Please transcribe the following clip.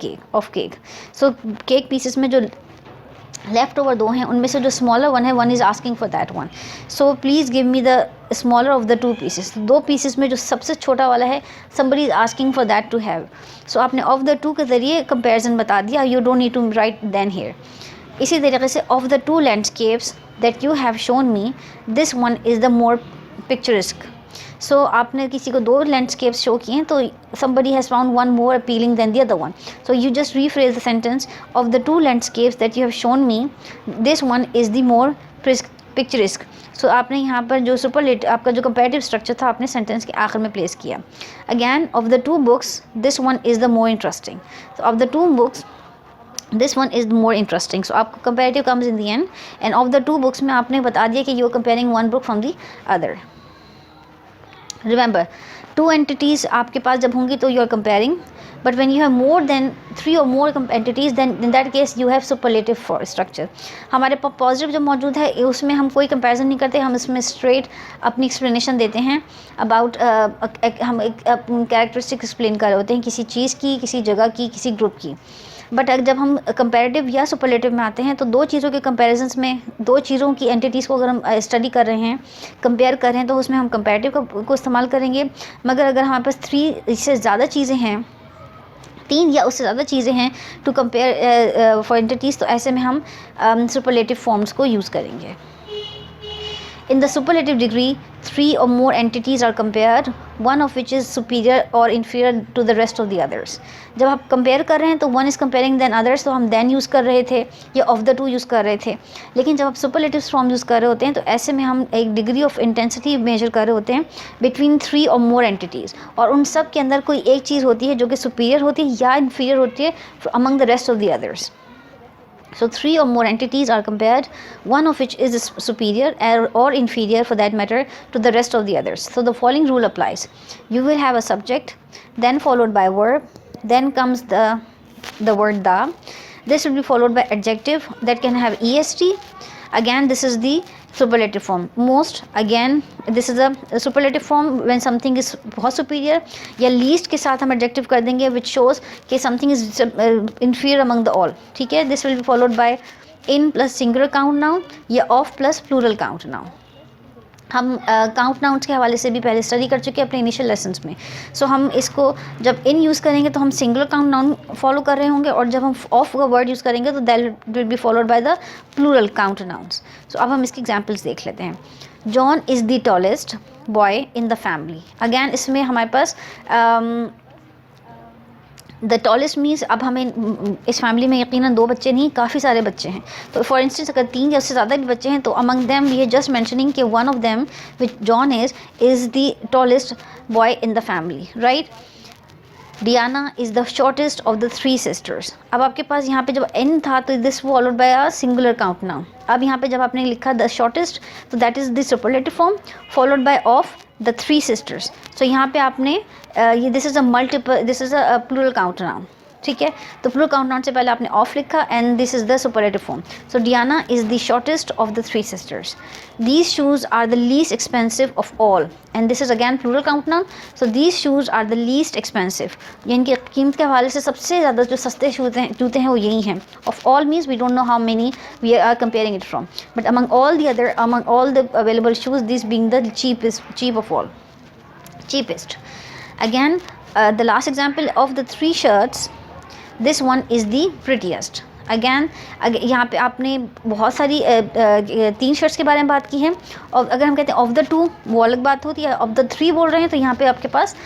Cake. सो cake pieces में जो left over 2 हैं उनमें से जो स्मॉलर वन है, one is asking for that one. So please give me the smaller of the 2 pieces. 2 pieces में जो सबसे छोटा वाला है, somebody is asking for that to have. So आपने ऑफ द 2 के ज़रिए कंपेरिजन बता दिया. You don't need to write then here. इसी तरीके से of the 2 landscapes that you have shown me, this one is the more picturesque. So आपने किसी को 2 लैंडस्केप्स शो किए हैं तो somebody has found one more appealing than the other one. So you just rephrase the sentence, of the 2 landscapes that you have shown me, this one is the more picturesque. So आपने यहाँ पर जो superlative आपका जो comparative structure था आपने sentence के आखिर में प्लेस किया. Again of the 2 books this one is the more interesting. So of the 2 books this one is more interesting. So आपका comparative comes in the end, and of the 2 books में आपने बता दिया कि you are comparing one book from the other. Remember, 2 entities आपके पास जब होंगी तो you are comparing, but when you have more than 3 or more entities, then in that case you have superlative structure. हमारे पास पॉजिटिव जो मौजूद है उसमें हम कोई कंपैरिजन नहीं करते, हम इसमें स्ट्रेट अपनी एक्सप्लेनेशन देते हैं अबाउट हम एक कैरेक्टरिस्टिक एक्सप्लेन कर रहे होते हैं किसी चीज़ की, किसी जगह की, किसी ग्रुप की. बट जब हम कंपैरेटिव या सुपरलेटिव में आते हैं तो 2 चीज़ों के कंपैरिजन्स में 2 चीज़ों की एंटिटीज़ को अगर हम स्टडी कर रहे हैं, कंपेयर कर रहे हैं, तो उसमें हम कंपैरेटिव को इस्तेमाल करेंगे. मगर अगर हमारे पास 3 से ज़्यादा चीज़ें हैं, 3 या उससे ज़्यादा चीज़ें हैं टू कंपेयर फॉर एंटिटीज़, तो ऐसे में हम सुपरलेटिव फॉर्म्स को यूज़ करेंगे. In the superlative degree, 3 or more entities are compared, one of which is superior or inferior to the rest of the others. जब आप कंपेयर कर रहे हैं तो one is comparing than others, तो हम then यूज़ कर रहे थे या of the 2 यूज़ कर रहे थे. लेकिन जब आप superlative form यूज़ कर रहे होते हैं तो ऐसे में हम एक डिग्री ऑफ इंटेंसिटी मेजर कर रहे होते हैं between 3 or more entities, और उन सब के अंदर कोई एक चीज़ होती है जो कि superior होती है या inferior होती है among the rest of the others. So 3 or more entities are compared, one of which is superior or inferior for that matter to the rest of the others. So the following rule applies. You will have a subject, then followed by verb, then comes the word the. This will be followed by adjective that can have est. Again, this is the superlative form. Most, again, this is a superlative form when something is बहुत superior, या least के साथ हम adjective कर देंगे which shows कि something is inferior among the all. ठीक है. This will be followed by in plus singular count noun या of plus plural count noun. हम काउंट नाउन्स के हवाले से भी पहले स्टडी कर चुके हैं अपने इनिशियल लेसन्स में. सो हम इसको जब इन यूज़ करेंगे तो हम सिंगुलर काउंट नाउन फॉलो कर रहे होंगे, और जब हम ऑफ का वर्ड यूज़ करेंगे तो that will be followed by the plural count nouns. So अब हम इसकी एग्जांपल्स देख लेते हैं. John is the tallest boy in the family. Again इसमें हमारे पास द टॉलेस्ट मीन्स अब हमें इस फैमिली में यकीनन 2 बच्चे नहीं, काफ़ी सारे बच्चे हैं. तो फॉर इंस्टेंस अगर 3 या उससे ज़्यादा भी बच्चे हैं तो among them we are just mentioning कि one of them which John is the tallest boy in the family, right. Diana is the shortest of the 3 sisters. अब आपके पास यहाँ पे जब एन था तो this followed by a singular count noun. अब यहाँ पे जब आपने लिखा द शॉर्टेस्ट तो that is the superlative form followed by of the 3 sisters. So यहाँ पे आपने ये this is a plural count noun. ठीक है. तो प्लूरल काउंट नाउन से पहले आपने ऑफ लिखा and this is the superlative form. So Diana is the shortest of the 3 sisters. These shoes are the least expensive of all, and this is again plural count noun. So these shoes are the least expensive, यानी कि कीमत के हवाले से सबसे ज़्यादा जो सस्ते जूते हैं वो यही हैं. Of all means we don't know how many we are comparing it from, but among all the available shoes this being the cheap of all, cheapest. Again, the last example of the 3 shirts, this one is the prettiest. Again, यहाँ पे आपने बहुत सारी 3 shirts के बारे में बात की है, और अगर हम कहते हैं ऑफ द 2 वो अलग बात होती है. ऑफ द 3 बोल रहे हैं तो यहाँ पे आपके पास